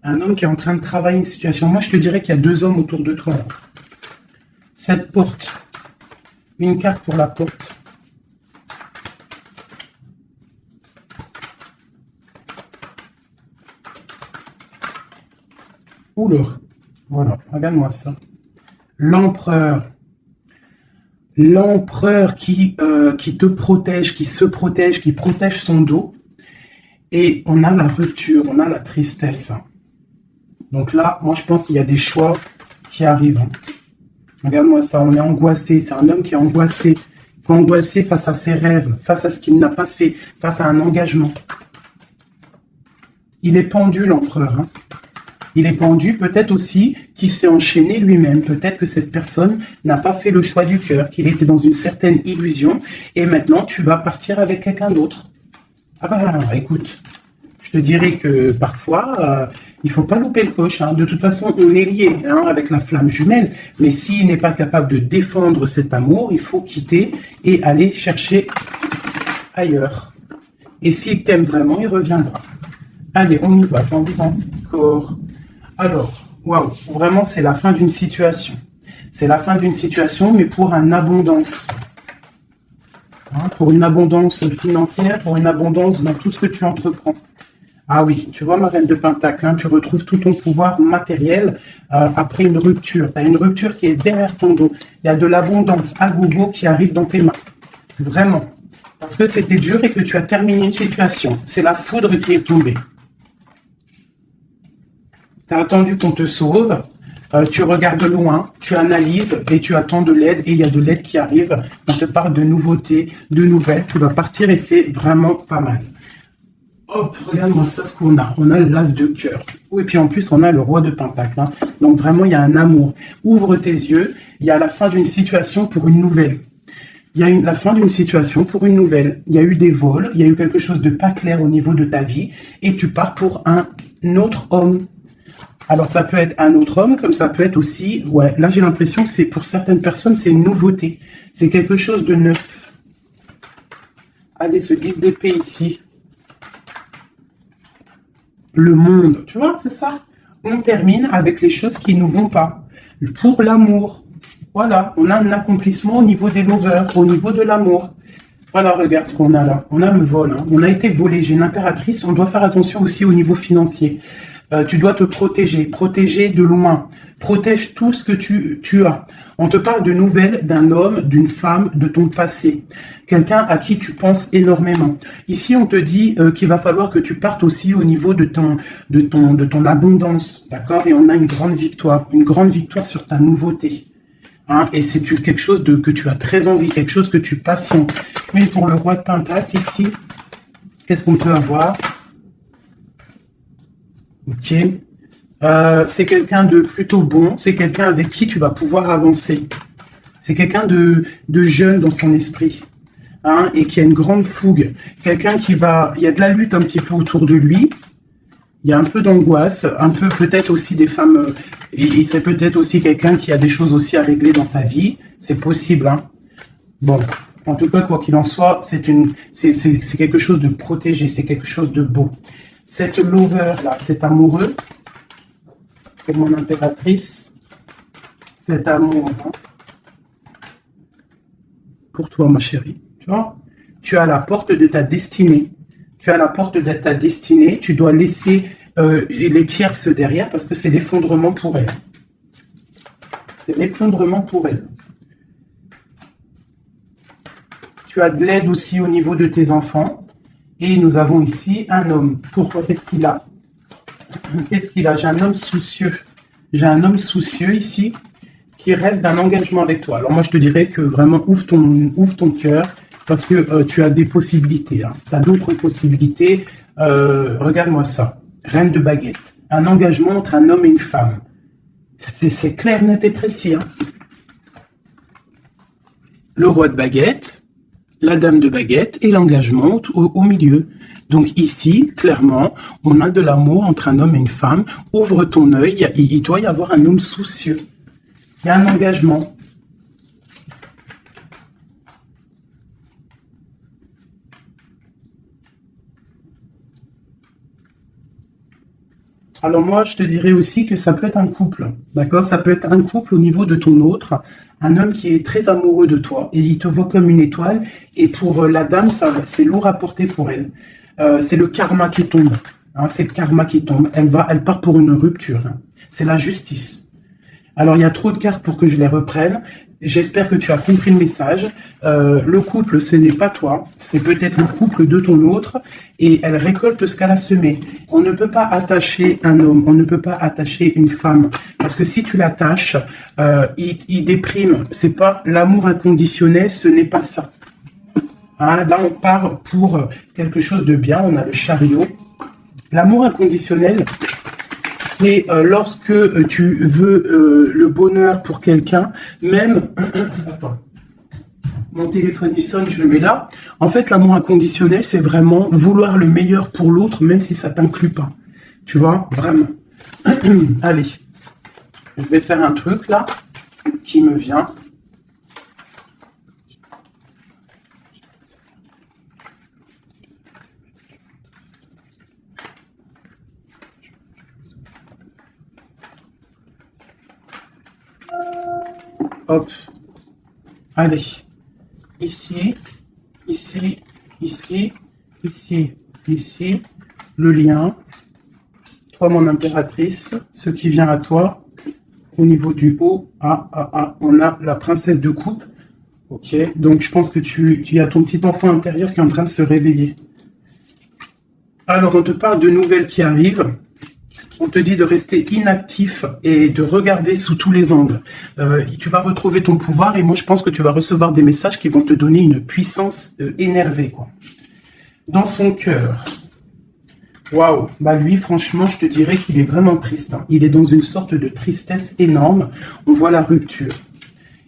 Un homme qui est en train de travailler une situation. Moi, je te dirais qu'il y a deux hommes autour de toi. Cette porte. Une carte pour la porte. Oula, voilà, regarde-moi ça. L'empereur. L'empereur qui te protège, qui se protège, qui protège son dos. Et on a la rupture, on a la tristesse. Donc là, moi je pense qu'il y a des choix qui arrivent. Regarde-moi ça, on est angoissé. C'est un homme qui est angoissé face à ses rêves, face à ce qu'il n'a pas fait, face à un engagement. Il est pendu, l'empereur. Il est pendu, peut-être aussi qu'il s'est enchaîné lui-même. Peut-être que cette personne n'a pas fait le choix du cœur, qu'il était dans une certaine illusion. Et maintenant, tu vas partir avec quelqu'un d'autre. Ah bah, écoute, je te dirais que parfois, il faut pas louper le coche. De toute façon, on est lié avec la flamme jumelle. Mais s'il n'est pas capable de défendre cet amour, il faut quitter et aller chercher ailleurs. Et s'il t'aime vraiment, il reviendra. Allez, on y va. J'ai envie encore. Alors, waouh, vraiment, c'est la fin d'une situation. C'est la fin d'une situation, mais pour une abondance. Pour une abondance financière, pour une abondance dans tout ce que tu entreprends. Ah oui, tu vois ma reine de Pentacle, tu retrouves tout ton pouvoir matériel après une rupture. Tu as une rupture qui est derrière ton dos. Il y a de l'abondance à gogo qui arrive dans tes mains. Vraiment. Parce que c'était dur et que tu as terminé une situation. C'est la foudre qui est tombée. Tu as attendu qu'on te sauve, tu regardes loin, tu analyses et tu attends de l'aide et il y a de l'aide qui arrive. On te parle de nouveautés, de nouvelles. Tu vas partir et c'est vraiment pas mal. Hop, regarde-moi ça, ce qu'on a. On a l'as de cœur. Et puis en plus, on a le roi de pentacle. Donc vraiment, il y a un amour. Ouvre tes yeux. Il y a la fin d'une situation pour une nouvelle. Il y a la fin d'une situation pour une nouvelle. Il y a eu des vols. Il y a eu quelque chose de pas clair au niveau de ta vie. Et tu pars pour un autre homme. Alors, ça peut être un autre homme, comme ça peut être aussi... Ouais, là, j'ai l'impression que c'est pour certaines personnes, c'est une nouveauté. C'est quelque chose de neuf. Allez, ce 10 d'épée ici. Le monde, tu vois, c'est ça. On termine avec les choses qui ne nous vont pas. Pour l'amour. Voilà, on a un accomplissement au niveau des lovers, au niveau de l'amour. Voilà, regarde ce qu'on a là. On a le vol. On a été volé. J'ai une impératrice. On doit faire attention aussi au niveau financier. Tu dois te protéger de loin. Protège tout ce que tu as. On te parle de nouvelles d'un homme, d'une femme, de ton passé. Quelqu'un à qui tu penses énormément. Ici, on te dit qu'il va falloir que tu partes aussi au niveau de ton abondance. D'accord? Et on a une grande victoire sur ta nouveauté. Et c'est quelque chose que tu as très envie, quelque chose que tu patientes. Mais pour le roi de Pentacle, ici, qu'est-ce qu'on peut avoir? Ok. C'est quelqu'un de plutôt bon, c'est quelqu'un avec qui tu vas pouvoir avancer. C'est quelqu'un de jeune dans son esprit, et qui a une grande fougue. Quelqu'un il y a de la lutte un petit peu autour de lui. Il y a un peu d'angoisse, un peu peut-être aussi des femmes, et c'est peut-être aussi quelqu'un qui a des choses aussi à régler dans sa vie. C'est possible, Bon, en tout cas, quoi qu'il en soit, c'est quelque chose de protégé, c'est quelque chose de beau. Cette lover là, cet amoureux, c'est mon impératrice, cet amour pour toi, ma chérie. Tu vois, tu as la porte de ta destinée. Tu as la porte de ta destinée. Tu dois laisser les tierces derrière parce que c'est l'effondrement pour elle. C'est l'effondrement pour elle. Tu as de l'aide aussi au niveau de tes enfants. Et nous avons ici un homme. Pourquoi? Qu'est-ce qu'il a? Qu'est-ce qu'il a? J'ai un homme soucieux. J'ai un homme soucieux ici qui rêve d'un engagement avec toi. Alors moi, je te dirais que vraiment, ouvre ton cœur parce que tu as des possibilités. Tu as d'autres possibilités. Regarde-moi ça. Reine de baguette. Un engagement entre un homme et une femme. C'est clair, net et précis. Le roi de baguette, la dame de baguette et l'engagement au milieu. Donc ici, clairement, on a de l'amour entre un homme et une femme. Ouvre ton œil, il doit y avoir un homme soucieux. Il y a un engagement. Alors moi, je te dirais aussi que ça peut être un couple, d'accord? Ça peut être un couple au niveau de ton autre, un homme qui est très amoureux de toi et il te voit comme une étoile. Et pour la dame, ça, c'est lourd à porter pour elle. C'est le karma qui tombe. Hein, c'est le karma qui tombe. Elle part pour une rupture. Hein. C'est la justice. Alors, il y a trop de cartes pour que je les reprenne. J'espère que tu as compris le message. Le couple, ce n'est pas toi. C'est peut-être le couple de ton autre. Et elle récolte ce qu'elle a semé. On ne peut pas attacher un homme. On ne peut pas attacher une femme. Parce que si tu l'attaches, il déprime. C'est pas l'amour inconditionnel. Ce n'est pas ça. Hein, là, on part pour quelque chose de bien. On a le chariot. L'amour inconditionnel, c'est lorsque tu veux le bonheur pour quelqu'un, même... Attends. Mon téléphone il sonne, je le mets là. En fait, l'amour inconditionnel, c'est vraiment vouloir le meilleur pour l'autre, même si ça t'inclut pas. Tu vois, vraiment. Allez, je vais te faire un truc là, qui me vient. Hop. Allez. Ici, ici, ici, ici, ici. Le lien. Toi, mon impératrice. Ce qui vient à toi. Au niveau du haut. On a la princesse de coupe. Ok. Donc, je pense que tu as ton petit enfant intérieur qui est en train de se réveiller. Alors, on te parle de nouvelles qui arrivent. On te dit de rester inactif et de regarder sous tous les angles. Tu vas retrouver ton pouvoir et moi, je pense que tu vas recevoir des messages qui vont te donner une puissance énervée, quoi. Dans son cœur. Waouh. Bah lui, franchement, je te dirais qu'il est vraiment triste. Hein. Il est dans une sorte de tristesse énorme. On voit la rupture.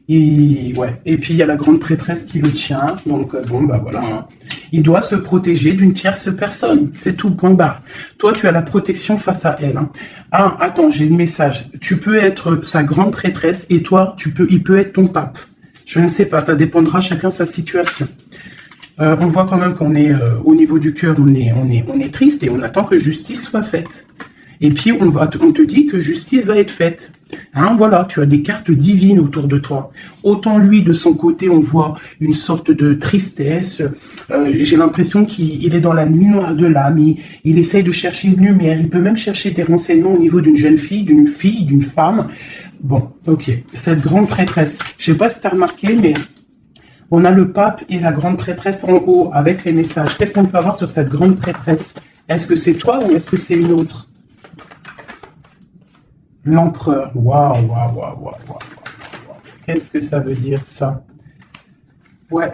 Et puis, il y a la grande prêtresse qui le tient. Donc, bon, bah voilà. Hein. Il doit se protéger d'une tierce personne. C'est tout, point barre. Toi, tu as la protection face à elle. Hein. Ah, attends, j'ai le message. Tu peux être sa grande prêtresse et toi, il peut être ton pape. Je ne sais pas, ça dépendra chacun sa situation. On voit quand même qu'on est, au niveau du cœur, on est triste et on attend que justice soit faite. Et puis, on te dit que justice va être faite. Hein, voilà, tu as des cartes divines autour de toi. Autant lui, de son côté, on voit une sorte de tristesse. J'ai l'impression qu'il est dans la nuit noire de l'âme. Il essaye de chercher une lumière. Il peut même chercher des renseignements au niveau d'une jeune fille, d'une femme. Bon, ok. Cette grande prêtresse. Je sais pas si tu as remarqué, mais on a le pape et la grande prêtresse en haut avec les messages. Qu'est-ce qu'on peut avoir sur cette grande prêtresse? Est-ce que c'est toi ou est-ce que c'est une autre? L'empereur. Waouh. Qu'est-ce que ça veut dire, ça? Ouais.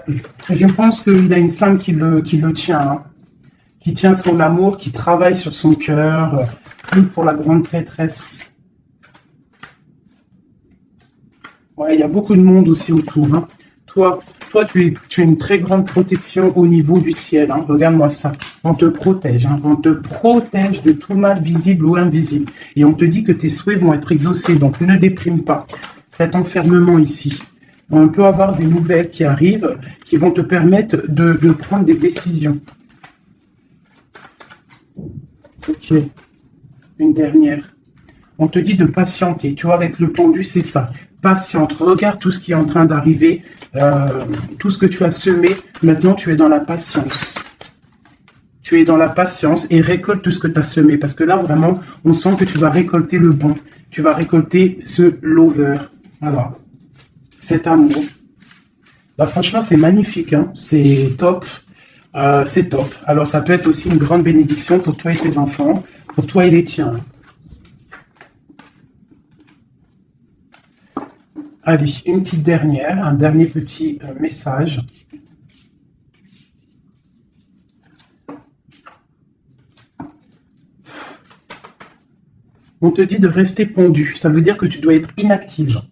Je pense qu'il a une femme qui le tient. Hein. Qui tient son amour, qui travaille sur son cœur. Pour la grande prêtresse. Ouais, il y a beaucoup de monde aussi autour. Hein. Toi, tu as une très grande protection au niveau du ciel. Hein. Regarde-moi ça. On te protège. Hein. On te protège de tout mal visible ou invisible. Et on te dit que tes souhaits vont être exaucés. Donc, ne déprime pas. Cet enfermement ici. On peut avoir des nouvelles qui arrivent qui vont te permettre de prendre des décisions. Ok. Une dernière. On te dit de patienter. Tu vois, avec le pendu, c'est ça. Patiente. Regarde tout ce qui est en train d'arriver. Tout ce que tu as semé. Maintenant, tu es dans la patience. Tu es dans la patience et récolte tout ce que tu as semé. Parce que là, vraiment, on sent que tu vas récolter le bon. Tu vas récolter ce lover. Voilà. Cet amour. Bah, franchement, c'est magnifique. Hein. C'est top. C'est top. Alors, ça peut être aussi une grande bénédiction pour toi et tes enfants. Pour toi et les tiens. Allez, une petite dernière. Un dernier petit message. On te dit de rester pendu. Ça veut dire que tu dois être inactive.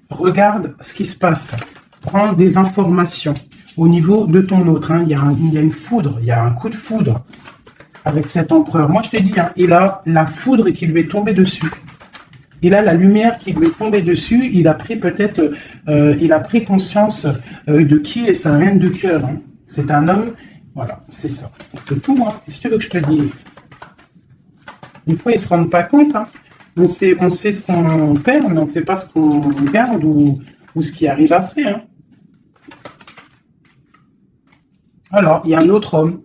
Regarde ce qui se passe. Prends des informations au niveau de ton autre. Hein. Il y a une foudre, il y a un coup de foudre avec cet empereur. Moi, je te dis, hein, il a la foudre qui lui est tombée dessus. Il a la lumière qui lui est tombée dessus. Il a pris peut-être, il a pris conscience de qui est sa reine de cœur. Hein. C'est un homme. Voilà, c'est ça. C'est tout. Hein. Qu'est-ce que tu veux que je te dise? Des fois, ils se rendent pas compte. Hein. On sait ce qu'on perd, mais on ne sait pas ce qu'on garde ou ce qui arrive après. Hein. Alors, il y a un autre homme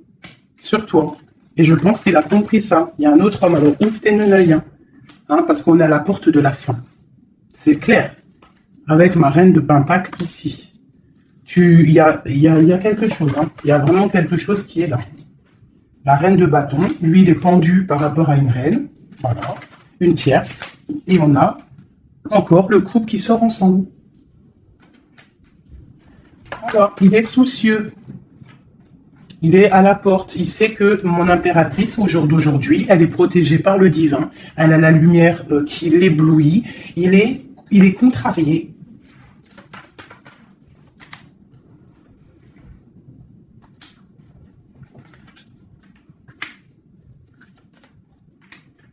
sur toi. Et je pense qu'il a compris ça. Il y a un autre homme. Alors, ouvre tes œils. Hein, parce qu'on est à la porte de la fin. C'est clair. Avec ma reine de Pentacle ici. Il y a quelque chose. Hein. Il y a vraiment quelque chose qui est là. La reine de bâton, lui, il est pendu par rapport à une reine. Voilà. Une tierce. Et on a encore le couple qui sort ensemble. Alors, il est soucieux. Il est à la porte. Il sait que mon impératrice, au jour d'aujourd'hui, elle est protégée par le divin. Elle a la lumière qui l'éblouit. Il est contrarié.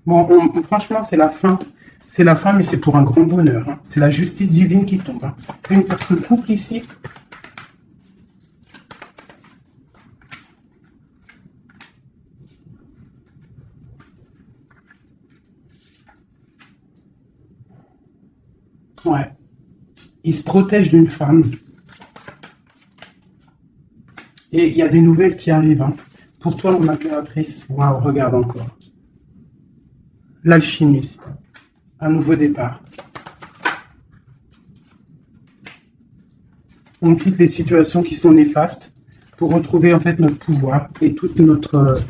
Bon, franchement, c'est la fin. C'est la fin, mais c'est pour un grand bonheur. Hein. C'est la justice divine qui tombe. Hein. Une personne couple ici. Ouais. Il se protège d'une femme. Et il y a des nouvelles qui arrivent. Hein. Pour toi, mon impératrice. Waouh, regarde encore. L'alchimiste. Un nouveau départ. On quitte les situations qui sont néfastes pour retrouver en fait notre pouvoir et toute notre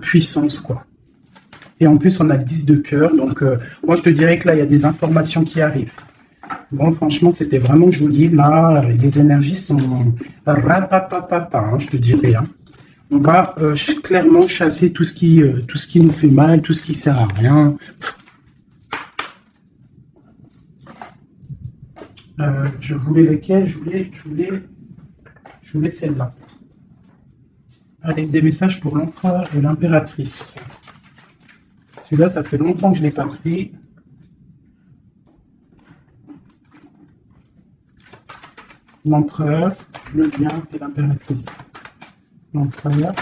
puissance, quoi. Et en plus, on a le 10 de cœur. Donc, moi, je te dirais que là, il y a des informations qui arrivent. Bon, franchement, c'était vraiment joli. Là, les énergies sont ratatata, hein, je te dirais. Hein. On va clairement chasser tout ce qui nous fait mal, tout ce qui sert à rien. Je voulais lesquelles? Je voulais celle-là. Allez, des messages pour l'empereur et l'impératrice. Celui-là, ça fait longtemps que je ne l'ai pas pris. L'empereur, le bien et l'impératrice. L'empereur.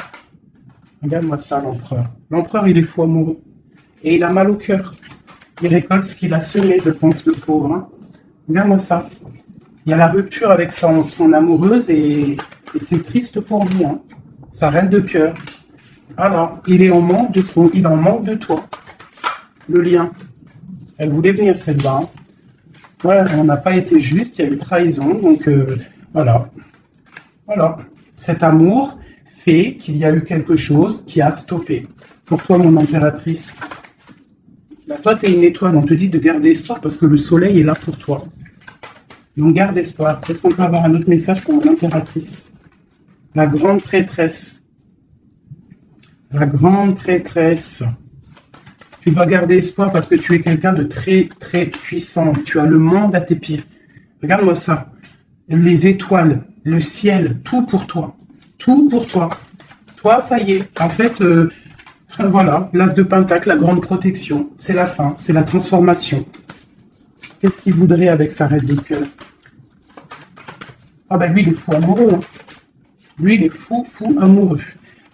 Regarde-moi ça, l'empereur. L'empereur, il est fou amoureux. Et il a mal au cœur. Il récolte ce qu'il a semé, je pense, le pauvre. Hein. Regarde-moi ça. Il y a la rupture avec son amoureuse et c'est triste pour lui. Hein. Sa reine de cœur. Alors, il est en manque de toi. Le lien. Elle voulait venir, celle-là. Hein. Ouais, on n'a pas été juste, il y a eu trahison, donc voilà. Voilà. Cet amour fait qu'il y a eu quelque chose qui a stoppé. Pour toi, mon impératrice, là, toi, tu es une étoile, on te dit de garder espoir parce que le soleil est là pour toi. Donc, garde espoir. Est-ce qu'on peut avoir un autre message pour mon impératrice? La grande prêtresse. La grande prêtresse. Tu dois garder espoir parce que tu es quelqu'un de très, très puissant. Tu as le monde à tes pieds. Regarde-moi ça. Les étoiles, le ciel, tout pour toi. Tout pour toi. Toi, ça y est. En fait, voilà, l'as de Pentacle, la grande protection. C'est la fin, c'est la transformation. Qu'est-ce qu'il voudrait avec sa reine de cœur? Ah ben lui, il est fou amoureux. Hein. Lui, il est fou amoureux.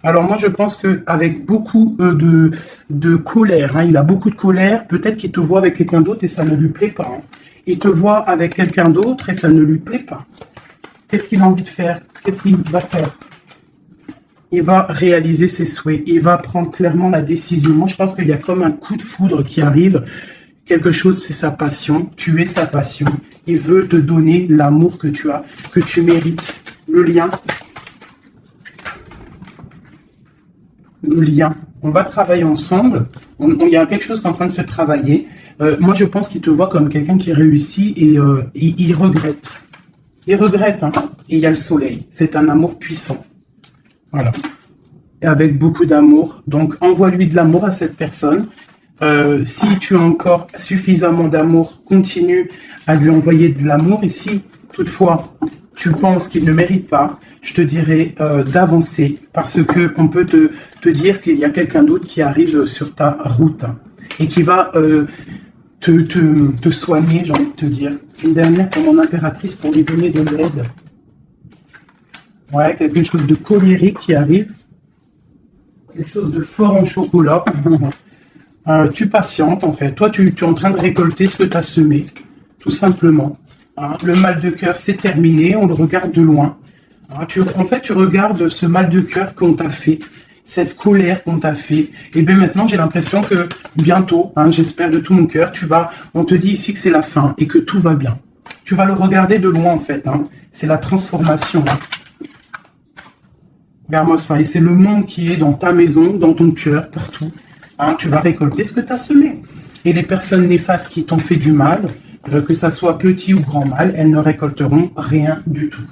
Alors moi, je pense qu'avec beaucoup de colère, hein, il a beaucoup de colère, peut-être qu'il te voit avec quelqu'un d'autre et ça ne lui plaît pas. Hein. Il te voit avec quelqu'un d'autre et ça ne lui plaît pas. Qu'est-ce qu'il a envie de faire? Qu'est-ce qu'il va faire? Il va réaliser ses souhaits. Il va prendre clairement la décision. Moi, je pense qu'il y a comme un coup de foudre qui arrive. Quelque chose, c'est sa passion. Tu es sa passion. Il veut te donner l'amour que tu as, que tu mérites. Le lien. Le lien. On va travailler ensemble. Il y a quelque chose qui est en train de se travailler. Moi, je pense qu'il te voit comme quelqu'un qui réussit et il regrette. Il regrette. Hein. Et il y a le soleil. C'est un amour puissant. Voilà. Et avec beaucoup d'amour. Donc, envoie-lui de l'amour à cette personne. Si tu as encore suffisamment d'amour, continue à lui envoyer de l'amour. Et si, toutefois, tu penses qu'il ne mérite pas, je te dirais d'avancer parce que on peut te dire qu'il y a quelqu'un d'autre qui arrive sur ta route et qui va te soigner, j'ai envie de te dire. Une dernière pour mon impératrice pour lui donner de l'aide. Ouais, quelque chose de colérique qui arrive. Quelque chose de fort en chocolat. Tu patientes, en fait. Toi, tu es en train de récolter ce que tu as semé, tout simplement. Hein, le mal de cœur, c'est terminé, on le regarde de loin. Hein, en fait, tu regardes ce mal de cœur qu'on t'a fait, cette colère qu'on t'a fait. Et bien maintenant, j'ai l'impression que bientôt, hein, j'espère de tout mon cœur, on te dit ici que c'est la fin et que tout va bien. Tu vas le regarder de loin, en fait. Hein. C'est la transformation. Hein. Regarde-moi ça. Et c'est le monde qui est dans ta maison, dans ton cœur, partout. Hein, tu vas récolter ce que tu as semé. Et les personnes néfastes qui t'ont fait du mal, que ça soit petit ou grand mal, elles ne récolteront rien du tout.